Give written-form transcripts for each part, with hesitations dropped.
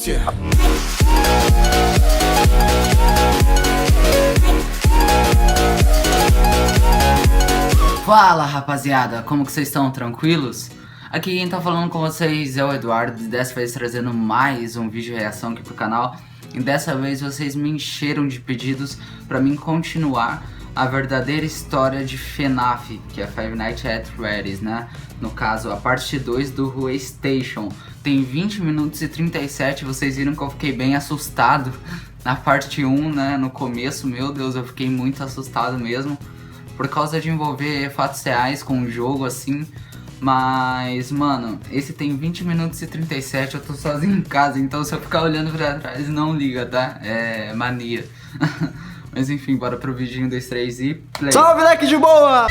Yeah. Fala rapaziada, como que vocês estão? Tranquilos? Aqui quem tá falando com vocês é o Eduardo, e dessa vez trazendo mais um vídeo reação aqui pro canal. E dessa vez vocês me encheram de pedidos pra mim continuar a verdadeira história de FNAF, que é Five Nights at Freddy's, né? No caso, a parte 2 do Rue Station. Tem 20 minutos e 37, vocês viram que eu fiquei bem assustado na parte 1, né? No começo, meu Deus, eu fiquei muito assustado mesmo, por causa de envolver fatos reais com o jogo, assim. Mas, mano, esse tem 20 minutos e 37, eu tô sozinho em casa, então se eu ficar olhando pra trás, não liga, tá? É mania. Mas enfim, bora pro vídeo 1, 2, 3 e play. Salve, leque de boa!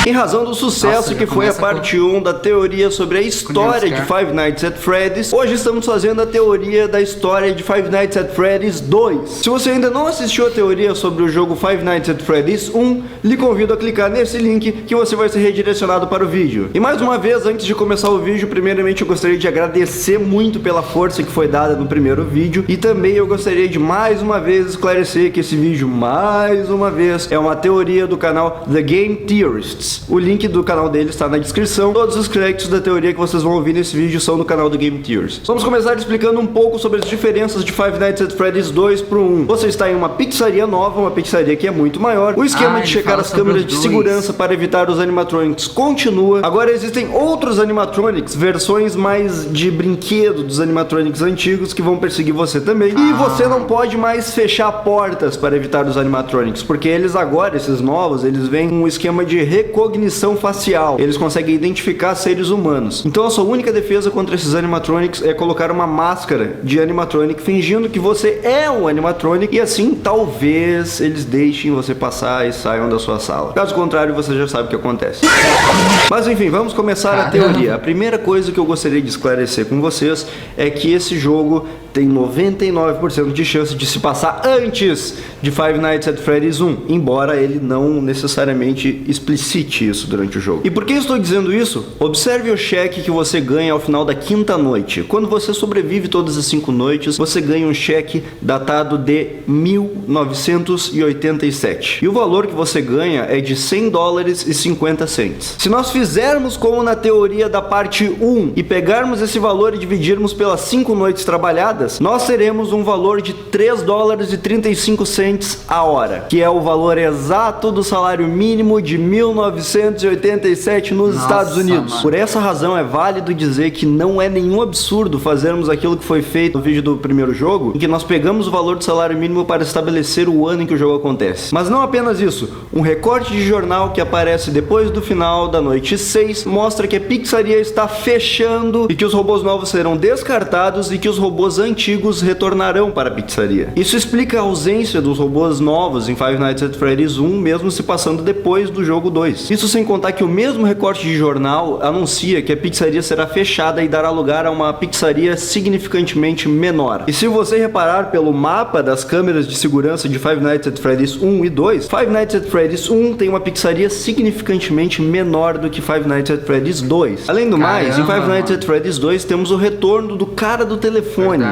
Em razão do sucesso que foi a parte 1 da teoria sobre a história de Five Nights at Freddy's, hoje estamos fazendo a teoria da história de Five Nights at Freddy's 2. Se você ainda não assistiu a teoria sobre o jogo Five Nights at Freddy's 1, lhe convido a clicar nesse link que você vai ser redirecionado para o vídeo. E mais uma vez, antes de começar o vídeo, primeiramente eu gostaria de agradecer muito pela força que foi dada no primeiro vídeo, e também eu gostaria de mais uma vez esclarecer que esse vídeo, mais uma vez, é uma teoria do canal The Game Theorists. O link do canal dele está na descrição. Todos os créditos da teoria que vocês vão ouvir nesse vídeo são do canal do Game Theorists. Vamos começar explicando um pouco sobre as diferenças de Five Nights at Freddy's 2 pro 1. Você está em uma pizzaria nova, uma pizzaria que é muito maior. O esquema de checar as câmeras de segurança para evitar os animatronics continua. Agora existem outros animatronics, versões mais de brinquedo dos animatronics antigos, que vão perseguir você também. E você não pode mais fechar portas para evitar os animatronics, porque eles agora, esses novos, eles vêm com um esquema de recognição facial. Eles conseguem identificar seres humanos. Então a sua única defesa contra esses animatronics é colocar uma máscara de animatronic fingindo que você é um animatronic, e assim talvez eles deixem você passar e saiam da sua sala. Caso contrário, você já sabe o que acontece. Mas enfim, vamos começar a teoria. A primeira coisa que eu gostaria de esclarecer com vocês é que esse jogo tem 99% de chance de se passar antes de Five Nights at Freddy's 1, embora ele não necessariamente explicite isso durante o jogo. E por que estou dizendo isso? Observe o cheque que você ganha ao final da quinta noite. Quando você sobrevive todas as 5 noites, você ganha um cheque datado de 1987. E o valor que você ganha é de $100,50. Se nós fizermos como na teoria da parte 1 e pegarmos esse valor e dividirmos pelas 5 noites trabalhadas, nós teremos um valor de $3,35 a hora, que é o valor exato do salário mínimo de 1987 nos Estados Unidos. Mano. Por essa razão é válido dizer que não é nenhum absurdo fazermos aquilo que foi feito no vídeo do primeiro jogo, em que nós pegamos o valor do salário mínimo para estabelecer o ano em que o jogo acontece. Mas não apenas isso, um recorte de jornal que aparece depois do final da noite 6 mostra que a pizzaria está fechando e que os robôs novos serão descartados e que os robôs antigos retornarão para a pizzaria. Isso explica a ausência dos robôs novos em Five Nights at Freddy's 1, mesmo se passando depois do jogo 2. Isso sem contar que o mesmo recorte de jornal anuncia que a pizzaria será fechada e dará lugar a uma pizzaria significantemente menor. E se você reparar pelo mapa das câmeras de segurança de Five Nights at Freddy's 1 e 2, Five Nights at Freddy's 1 tem uma pizzaria significantemente menor do que Five Nights at Freddy's 2. Além do mais, em Five Nights at Freddy's 2 temos o retorno do cara do telefone,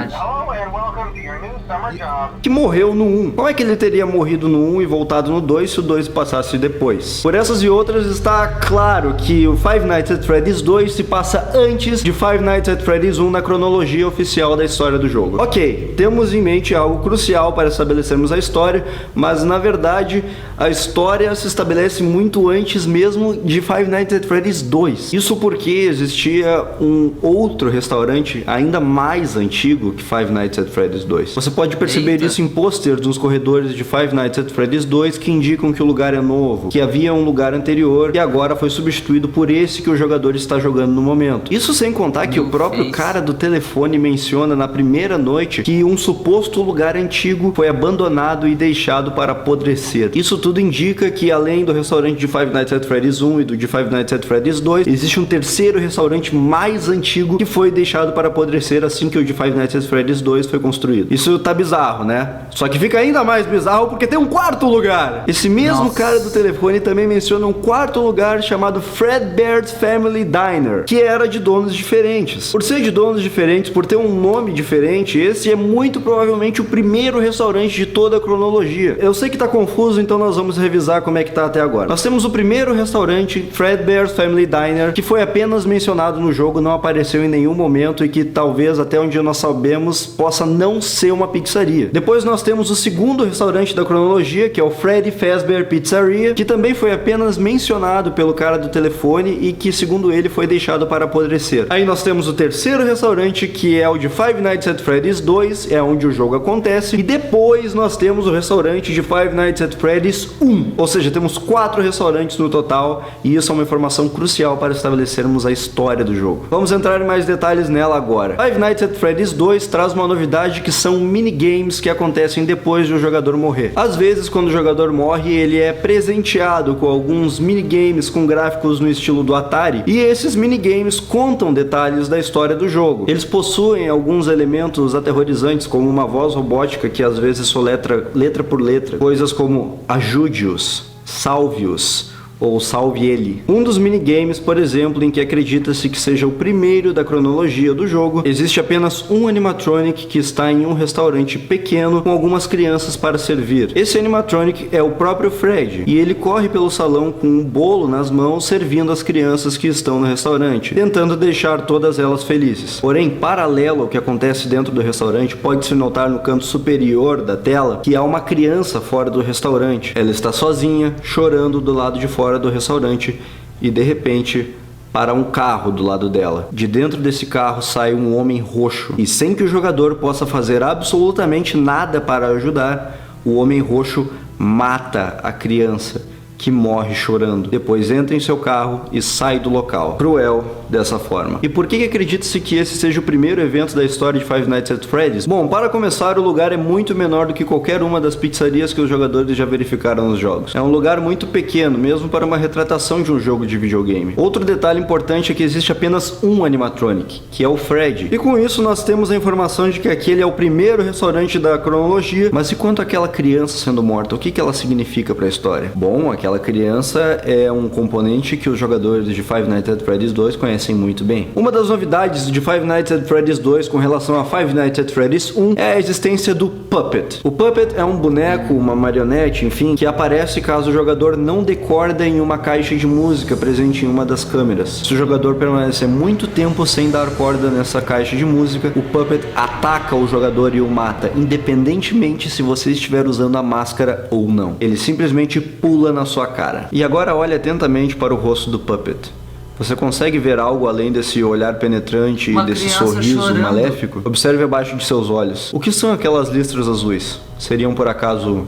que morreu no 1. Como é que ele teria morrido no 1 e voltado no 2 se o 2 passasse depois? Por essas e outras, está claro que o Five Nights at Freddy's 2 se passa antes de Five Nights at Freddy's 1 na cronologia oficial da história do jogo. Ok, temos em mente algo crucial para estabelecermos a história, mas na verdade a história se estabelece muito antes mesmo de Five Nights at Freddy's 2. Isso porque existia um outro restaurante ainda mais antigo que Five Nights at Freddy's 2. Você pode perceber isso em pôsteres nos corredores de Five Nights at Freddy's 2 que indicam que o lugar é novo, que havia um lugar anterior e agora foi substituído por esse que o jogador está jogando no momento. Isso sem contar que o próprio cara do telefone menciona na primeira noite que um suposto lugar antigo foi abandonado e deixado para apodrecer. Isso tudo indica que além do restaurante de Five Nights at Freddy's 1 e do de Five Nights at Freddy's 2, existe um terceiro restaurante mais antigo que foi deixado para apodrecer assim que o de Five Nights at Freddy's 2 foi construído. Isso tá bizarro, né? Só que fica ainda mais bizarro porque tem um quarto lugar. Esse mesmo cara do telefone também menciona um quarto lugar chamado Fredbear's Family Diner, que era de donos diferentes. Por ser de donos diferentes, por ter um nome diferente, esse é muito provavelmente o primeiro restaurante de toda a cronologia. Eu sei que tá confuso, então nós vamos revisar como é que tá até agora. Nós temos o primeiro restaurante, Fredbear's Family Diner, que foi apenas mencionado no jogo, não apareceu em nenhum momento e que talvez até onde nós sabemos possa não ser uma pizzaria. Depois nós temos o segundo restaurante da cronologia, que é o Freddy Fazbear Pizzeria, que também foi apenas mencionado pelo cara do telefone e que, segundo ele, foi deixado para apodrecer. Aí nós temos o terceiro restaurante, que é o de Five Nights at Freddy's 2, é onde o jogo acontece, e depois nós temos o restaurante de Five Nights at Freddy's 1, ou seja, temos 4 restaurantes no total, e isso é uma informação crucial para estabelecermos a história do jogo. Vamos entrar em mais detalhes nela agora. Five Nights at Freddy's 2 traz uma novidade que são minigames que acontecem depois de o jogador morrer. Às vezes, quando o jogador morre, ele é presenteado com alguns minigames com gráficos no estilo do Atari, e esses minigames contam detalhes da história do jogo. Eles possuem alguns elementos aterrorizantes, como uma voz robótica que às vezes soletra letra por letra, coisas como ajude-os, salve-os, ou salve ele. Um dos minigames, por exemplo, em que acredita-se que seja o primeiro da cronologia do jogo, existe apenas um animatronic que está em um restaurante pequeno com algumas crianças para servir. Esse animatronic é o próprio Fred, e ele corre pelo salão com um bolo nas mãos servindo as crianças que estão no restaurante, tentando deixar todas elas felizes. Porém, paralelo ao que acontece dentro do restaurante, pode-se notar no canto superior da tela que há uma criança fora do restaurante. Ela está sozinha, chorando do lado de fora do restaurante, e de repente para um carro do lado dela. De dentro desse carro sai um homem roxo, e sem que o jogador possa fazer absolutamente nada para ajudar, o homem roxo mata a criança, que morre chorando. Depois entra em seu carro e sai do local. Cruel dessa forma. E por que acredita-se que esse seja o primeiro evento da história de Five Nights at Freddy's? Bom, para começar, o lugar é muito menor do que qualquer uma das pizzarias que os jogadores já verificaram nos jogos. É um lugar muito pequeno, mesmo para uma retratação de um jogo de videogame. Outro detalhe importante é que existe apenas um animatronic, que é o Fred. E com isso nós temos a informação de que aquele é o primeiro restaurante da cronologia, mas e quanto àquela criança sendo morta? O que ela significa para a história? Bom, aquela criança é um componente que os jogadores de Five Nights at Freddy's 2 conhecem muito bem. Uma das novidades de Five Nights at Freddy's 2 com relação a Five Nights at Freddy's 1 é a existência do Puppet. O Puppet é um boneco, uma marionete, enfim, que aparece caso o jogador não dê corda em uma caixa de música presente em uma das câmeras. Se o jogador permanecer muito tempo sem dar corda nessa caixa de música, o Puppet ataca o jogador e o mata, independentemente se você estiver usando a máscara ou não. Ele simplesmente pula na sua cara. E agora olhe atentamente para o rosto do Puppet. Você consegue ver algo além desse olhar penetrante e desse sorriso chorando. Maléfico? Observe abaixo de seus olhos. O que são aquelas listras azuis? Seriam por acaso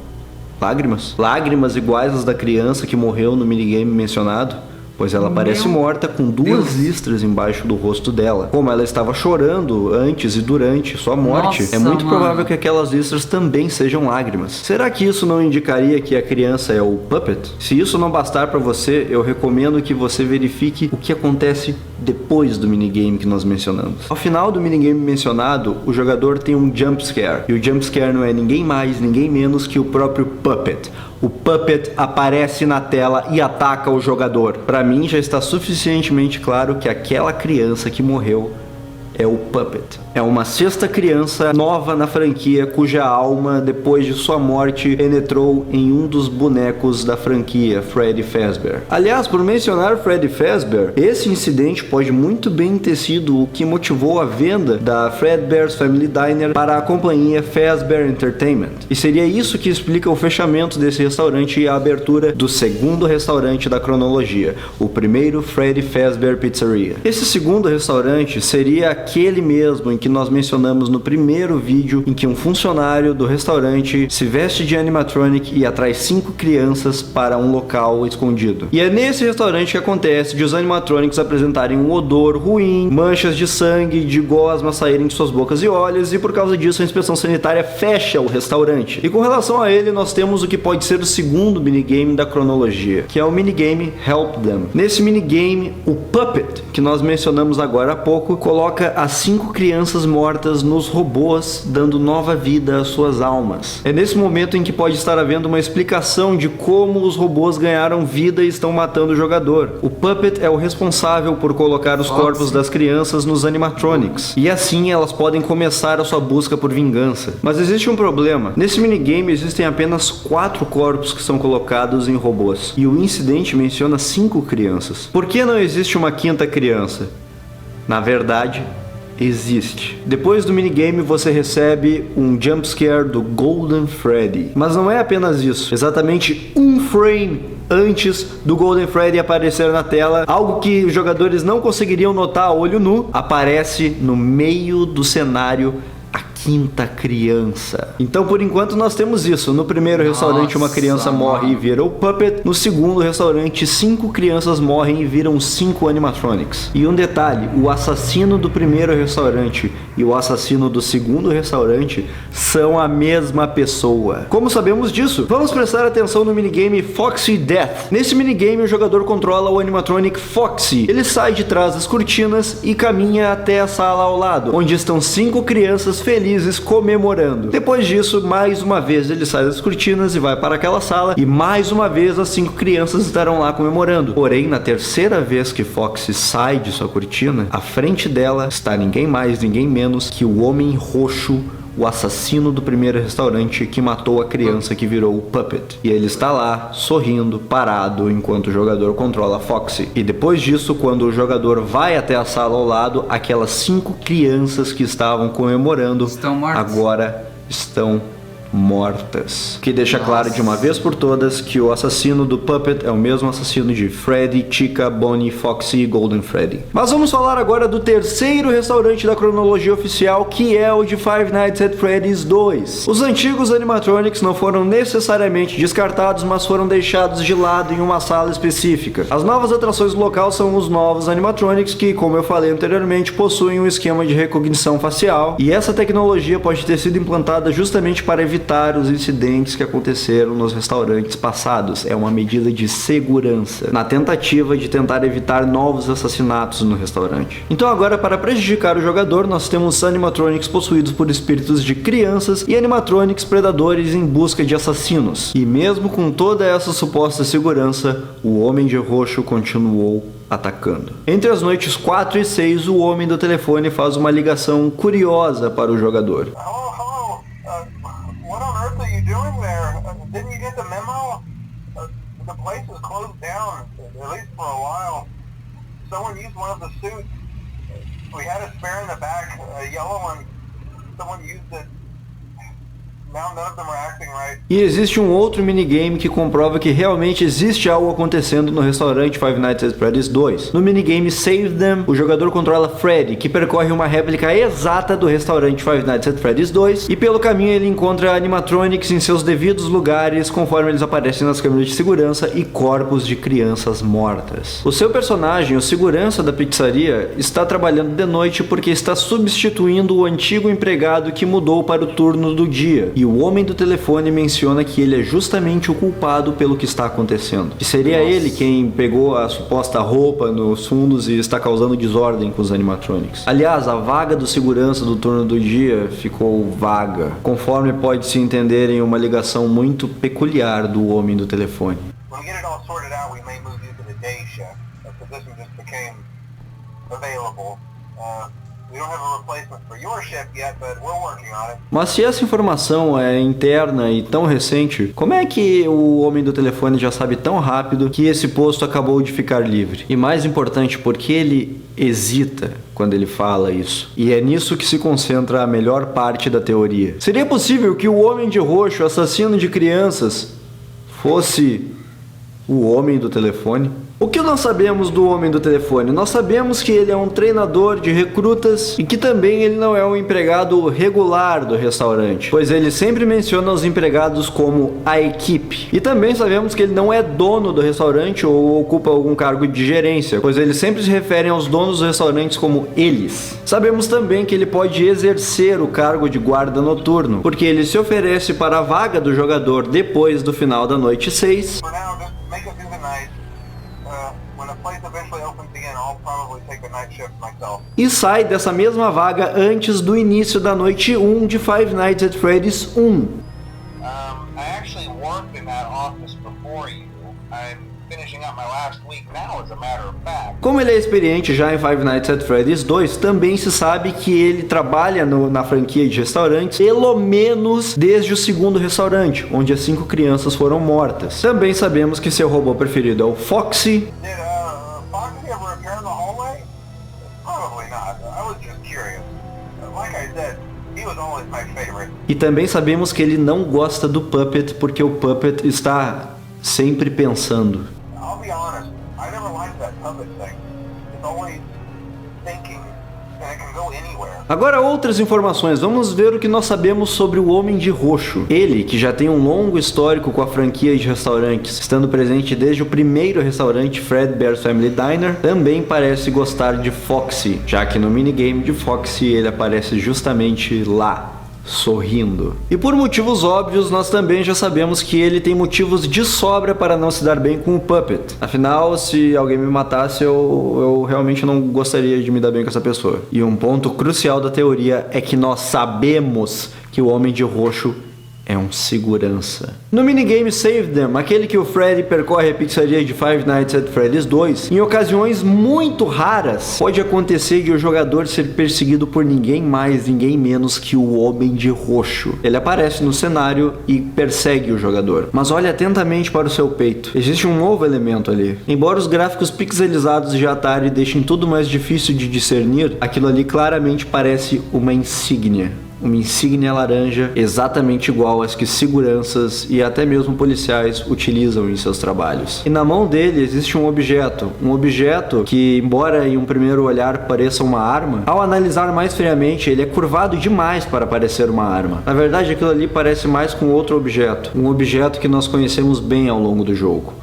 lágrimas? Lágrimas iguais às da criança que morreu no minigame mencionado? Pois ela parece morta com duas listras embaixo do rosto dela. Como ela estava chorando antes e durante sua morte, é muito provável que aquelas listras também sejam lágrimas. Será que isso não indicaria que a criança é o Puppet? Se isso não bastar para você, eu recomendo que você verifique o que acontece depois do minigame que nós mencionamos. Ao final do minigame mencionado, o jogador tem um jump scare. E o jump scare não é ninguém mais, ninguém menos que o próprio Puppet. O Puppet aparece na tela e ataca o jogador. Para mim já está suficientemente claro que aquela criança que morreu é o Puppet. É uma sexta criança nova na franquia cuja alma, depois de sua morte, penetrou em um dos bonecos da franquia, Freddy Fazbear. Aliás, por mencionar Freddy Fazbear, esse incidente pode muito bem ter sido o que motivou a venda da Fredbear's Family Diner para a companhia Fazbear Entertainment. E seria isso que explica o fechamento desse restaurante e a abertura do segundo restaurante da cronologia, o primeiro Freddy Fazbear Pizzeria. Esse segundo restaurante seria aquele mesmo em que nós mencionamos no primeiro vídeo, em que um funcionário do restaurante se veste de animatronic e atrai 5 crianças para um local escondido. E é nesse restaurante que acontece de os animatronics apresentarem um odor ruim, manchas de sangue, de gosma saírem de suas bocas e olhos, e por causa disso a inspeção sanitária fecha o restaurante. E com relação a ele, nós temos o que pode ser o segundo minigame da cronologia, que é o minigame Help Them. Nesse minigame, o Puppet, que nós mencionamos agora há pouco, coloca as 5 crianças mortas nos robôs, dando nova vida às suas almas. É nesse momento em que pode estar havendo uma explicação de como os robôs ganharam vida e estão matando o jogador. O Puppet é o responsável por colocar os corpos das crianças nos animatronics, e assim elas podem começar a sua busca por vingança. Mas existe um problema. Nesse minigame existem apenas 4 corpos que são colocados em robôs, e o incidente menciona 5 crianças. Por que não existe uma 5ª criança? Na verdade, existe. Depois do minigame você recebe um jumpscare do Golden Freddy. Mas não é apenas isso. Exatamente um frame antes do Golden Freddy aparecer na tela, algo que os jogadores não conseguiriam notar a olho nu, aparece no meio do cenário a 5ª criança. Então, por enquanto, nós temos isso. No primeiro restaurante, uma criança morre e vira o Puppet. No segundo restaurante, 5 crianças morrem e viram 5 animatronics. E um detalhe, o assassino do primeiro restaurante e o assassino do segundo restaurante são a mesma pessoa. Como sabemos disso? Vamos prestar atenção no minigame Foxy Death. Nesse minigame, o jogador controla o animatronic Foxy. Ele sai de trás das cortinas e caminha até a sala ao lado, onde estão 5 crianças felizes comemorando. Depois disso, mais uma vez ele sai das cortinas e vai para aquela sala, e mais uma vez as 5 crianças estarão lá comemorando. Porém, na terceira vez que Foxy sai de sua cortina, à frente dela está ninguém mais, ninguém menos que o Homem Roxo, o assassino do primeiro restaurante que matou a criança que virou o Puppet. E ele está lá, sorrindo, parado, enquanto o jogador controla Foxy. E depois disso, quando o jogador vai até a sala ao lado, aquelas 5 crianças que estavam comemorando agora estão mortas. Que deixa claro de uma vez por todas que o assassino do Puppet é o mesmo assassino de Freddy, Chica, Bonnie, Foxy e Golden Freddy. Mas vamos falar agora do terceiro restaurante da cronologia oficial, que é o de Five Nights at Freddy's 2. Os antigos animatronics não foram necessariamente descartados, mas foram deixados de lado em uma sala específica. As novas atrações do local são os novos animatronics que, como eu falei anteriormente, possuem um esquema de recognição facial, e essa tecnologia pode ter sido implantada justamente para evitar os incidentes que aconteceram nos restaurantes passados. É uma medida de segurança, na tentativa de tentar evitar novos assassinatos no restaurante. Então agora, para prejudicar o jogador, nós temos animatronics possuídos por espíritos de crianças e animatronics predadores em busca de assassinos. E mesmo com toda essa suposta segurança, o Homem de Roxo continuou atacando. Entre as noites 4 e 6, o homem do telefone faz uma ligação curiosa para o jogador. What on earth are you doing there? Didn't you get the memo? The place is closed down, at least for a while. Someone used one of the suits. We had a spare in the back, a yellow one. Someone used it. Now none of them are acting right. E existe um outro minigame que comprova que realmente existe algo acontecendo no restaurante Five Nights at Freddy's 2. No minigame Save Them, o jogador controla Freddy, que percorre uma réplica exata do restaurante Five Nights at Freddy's 2, e pelo caminho ele encontra animatronics em seus devidos lugares conforme eles aparecem nas câmeras de segurança e corpos de crianças mortas. O seu personagem, o segurança da pizzaria, está trabalhando de noite porque está substituindo o antigo empregado que mudou para o turno do dia. E o homem do telefone menciona que ele é justamente o culpado pelo que está acontecendo. Que seria ele quem pegou a suposta roupa nos fundos e está causando desordem com os animatronics. Aliás, a vaga do segurança do turno do dia ficou vaga, conforme pode se entender em uma ligação muito peculiar do homem do telefone. Mas se essa informação é interna e tão recente, como é que o homem do telefone já sabe tão rápido que esse posto acabou de ficar livre? E mais importante, por que ele hesita quando ele fala isso? E é nisso que se concentra a melhor parte da teoria. Seria possível que o Homem de Roxo, assassino de crianças, fosse o homem do telefone? O que nós sabemos do homem do telefone? Nós sabemos que ele é um treinador de recrutas e que também ele não é um empregado regular do restaurante, pois ele sempre menciona os empregados como a equipe. E também sabemos que ele não é dono do restaurante ou ocupa algum cargo de gerência, pois eles sempre se referem aos donos dos restaurantes como eles. Sabemos também que ele pode exercer o cargo de guarda noturno, porque ele se oferece para a vaga do jogador depois do final da noite 6. take the night shift myself. E sai dessa mesma vaga antes do início da noite 1 de Five Nights at Freddy's 1. I actually worked in that office before you. I'm finishing up my last week now, as a matter of fact. Como ele é experiente já em Five Nights at Freddy's 2, também se sabe que ele trabalha na franquia de restaurantes, pelo menos desde o segundo restaurante, onde as 5 crianças foram mortas. Também sabemos que seu robô preferido é o Foxy. Did Foxy ever appear in the hallway? Probably not. I was just curious. Like I said, he was always my favorite. E também sabemos que ele não gosta do Puppet porque o Puppet está sempre pensando. I'll be honest, I never liked that puppet thing. It's always thinking, and it can go anywhere. Agora outras informações, vamos ver o que nós sabemos sobre o Homem de Roxo. Ele, que já tem um longo histórico com a franquia de restaurantes, estando presente desde o primeiro restaurante Fredbear's Family Diner, também parece gostar de Foxy, já que no minigame de Foxy ele aparece justamente lá, sorrindo. E por motivos óbvios, nós também já sabemos que ele tem motivos de sobra para não se dar bem com o Puppet. Afinal, se alguém me matasse, eu realmente não gostaria de me dar bem com essa pessoa. E um ponto crucial da teoria é que nós sabemos que o Homem de Roxo é um segurança. No minigame Save Them, aquele que o Freddy percorre a pizzaria de Five Nights at Freddy's 2, em ocasiões muito raras, pode acontecer de o jogador ser perseguido por ninguém mais, ninguém menos que o Homem de Roxo. Ele aparece no cenário e persegue o jogador. Mas olhe atentamente para o seu peito. Existe um novo elemento ali. Embora os gráficos pixelizados de Atari deixem tudo mais difícil de discernir, aquilo ali claramente parece uma insígnia. Uma insígnia laranja exatamente igual às que seguranças e até mesmo policiais utilizam em seus trabalhos. E na mão dele existe um objeto que, embora em um primeiro olhar pareça uma arma, ao analisar mais friamente ele é curvado demais para parecer uma arma. Na verdade, aquilo ali parece mais com outro objeto, um objeto que nós conhecemos bem ao longo do jogo,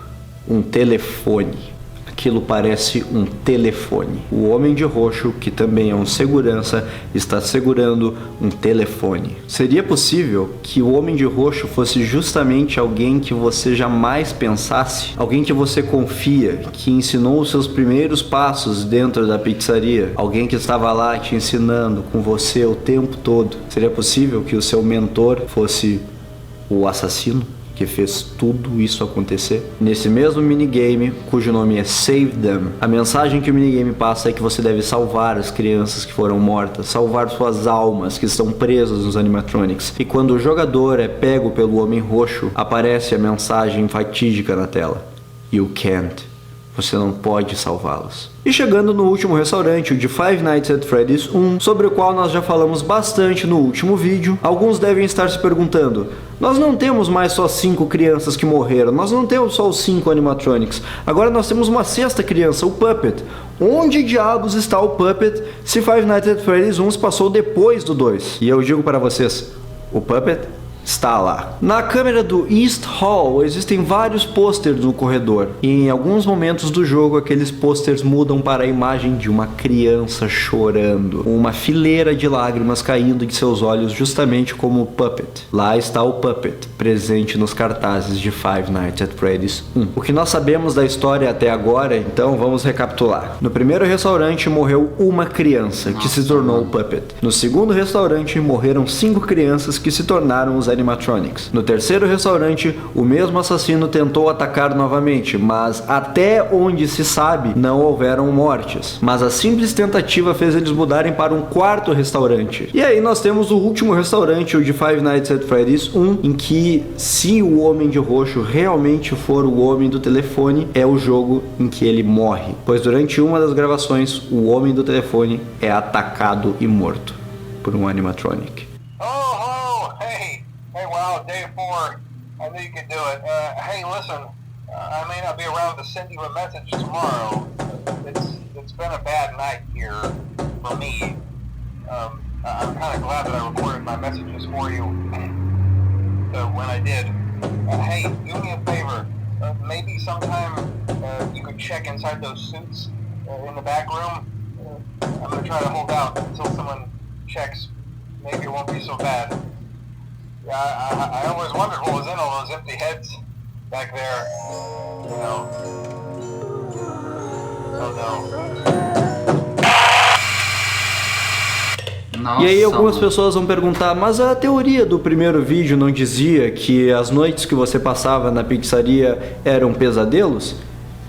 um telefone. Aquilo parece um telefone. O Homem de Roxo, que também é um segurança, está segurando um telefone. Seria possível que o Homem de Roxo fosse justamente alguém que você jamais pensasse? Alguém que você confia, que ensinou os seus primeiros passos dentro da pizzaria? Alguém que estava lá te ensinando com você o tempo todo? Seria possível que o seu mentor fosse o assassino que fez tudo isso acontecer? Nesse mesmo minigame, cujo nome é Save Them, a mensagem que o minigame passa é que você deve salvar as crianças que foram mortas, salvar suas almas que estão presas nos animatronics. E quando o jogador é pego pelo Homem Roxo, aparece a mensagem fatídica na tela: You can't. Você não pode salvá-los. E chegando no último restaurante, o de Five Nights at Freddy's 1, sobre o qual nós já falamos bastante no último vídeo, alguns devem estar se perguntando: nós não temos mais só 5 crianças que morreram, nós não temos só os 5 animatronics, agora nós temos uma 6ª criança, o Puppet. Onde diabos está o Puppet se Five Nights at Freddy's 1 se passou depois do 2? E eu digo para vocês, o Puppet está lá. Na câmera do East Hall existem vários posters no corredor, e em alguns momentos do jogo aqueles posters mudam para a imagem de uma criança chorando, uma fileira de lágrimas caindo de seus olhos, justamente como o Puppet. Lá está o Puppet, presente nos cartazes de Five Nights at Freddy's 1. O que nós sabemos da história até agora, então vamos recapitular. No primeiro restaurante morreu uma criança, que se tornou o Puppet. No segundo restaurante morreram 5 crianças que se tornaram os animatronics. No terceiro restaurante, o mesmo assassino tentou atacar novamente, mas até onde se sabe, não houveram mortes. Mas a simples tentativa fez eles mudarem para um quarto restaurante. E aí nós temos o último restaurante, o de Five Nights at Freddy's 1, em que, se o Homem de Roxo realmente for o homem do telefone, é o jogo em que ele morre. Pois durante uma das gravações, o homem do telefone é atacado e morto por um animatronic. Wow, day 4. I knew you could do it. Hey, listen, I may not be around to send you a message tomorrow. It's been a bad night here for me. I'm kind of glad that I recorded my messages for you when I did. Hey, do me a favor. Maybe sometime you could check inside those suits in the back room. I'm going to try to hold out until someone checks. Maybe it won't be so bad. I always wondered what was in all those empty heads back there, you know. Oh no. Nossa, E aí algumas mano. pessoas vão perguntar, mas a teoria do primeiro vídeo não dizia que as noites que você passava na pizzaria eram pesadelos?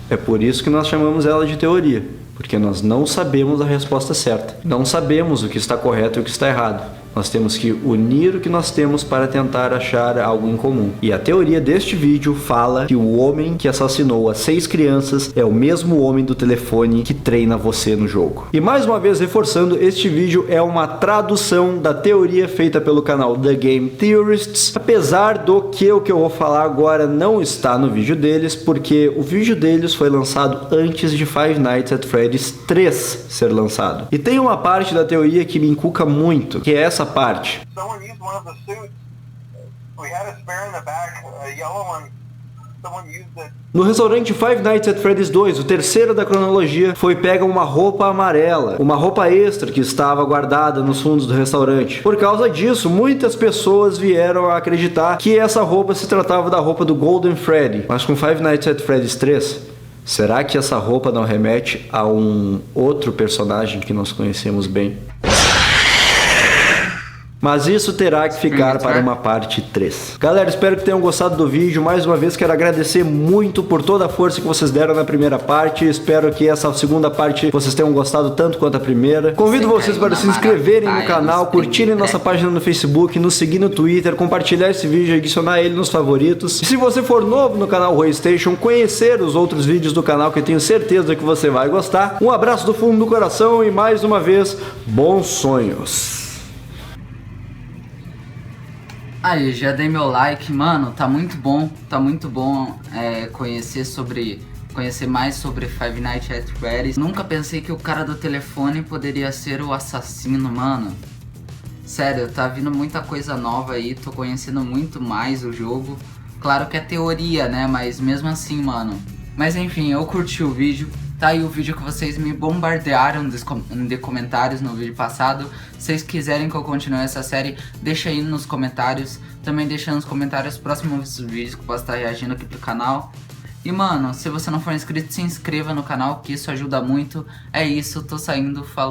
É por isso que nós chamamos ela de teoria, porque nós não sabemos a resposta certa. Não sabemos o que está correto e o que está errado. Nós temos que unir o que nós temos para tentar achar algo em comum. E a teoria deste vídeo fala que o homem que assassinou as 6 crianças é o mesmo homem do telefone que treina você no jogo. E mais uma vez reforçando, este vídeo é uma tradução da teoria feita pelo canal The Game Theorists, apesar do que o que eu vou falar agora não está no vídeo deles, porque o vídeo deles foi lançado antes de Five Nights at Freddy's 3 ser lançado. E tem uma parte da teoria que me encuca muito, que é essa parte. Someone used one of the suits. We had a spare in the back, a yellow one. Someone used it. No restaurante Five Nights at Freddy's 2, o terceiro da cronologia, foi pega uma roupa amarela, uma roupa extra que estava guardada nos fundos do restaurante. Por causa disso, muitas pessoas vieram a acreditar que essa roupa se tratava da roupa do Golden Freddy. Mas com Five Nights at Freddy's 3, será que essa roupa não remete a um outro personagem que nós conhecemos bem? Mas isso terá que ficar para uma parte 3. Galera, espero que tenham gostado do vídeo. Mais uma vez quero agradecer muito por toda a força que vocês deram na primeira parte. Espero que essa segunda parte vocês tenham gostado tanto quanto a primeira. Convido vocês para se inscreverem no canal, curtirem nossa página no Facebook, nos seguir no Twitter, compartilhar esse vídeo e adicionar ele nos favoritos. E se você for novo no canal Roystation, conhecer os outros vídeos do canal, que eu tenho certeza que você vai gostar. Um abraço do fundo do coração e mais uma vez, bons sonhos. Aí, já dei meu like, mano, tá muito bom conhecer mais sobre Five Nights at Freddy's. Nunca pensei que o cara do telefone poderia ser o assassino, mano. Sério, tá vindo muita coisa nova aí, tô conhecendo muito mais o jogo. Claro que é teoria, né, mas mesmo assim, mano. Mas enfim, eu curti o vídeo. Tá aí o vídeo que vocês me bombardearam de comentários no vídeo passado. Se vocês quiserem que eu continue essa série, deixa aí nos comentários. Também deixa nos comentários os próximos vídeos que eu posso estar reagindo aqui pro canal. E mano, se você não for inscrito, se inscreva no canal, que isso ajuda muito. É isso, tô saindo, falou.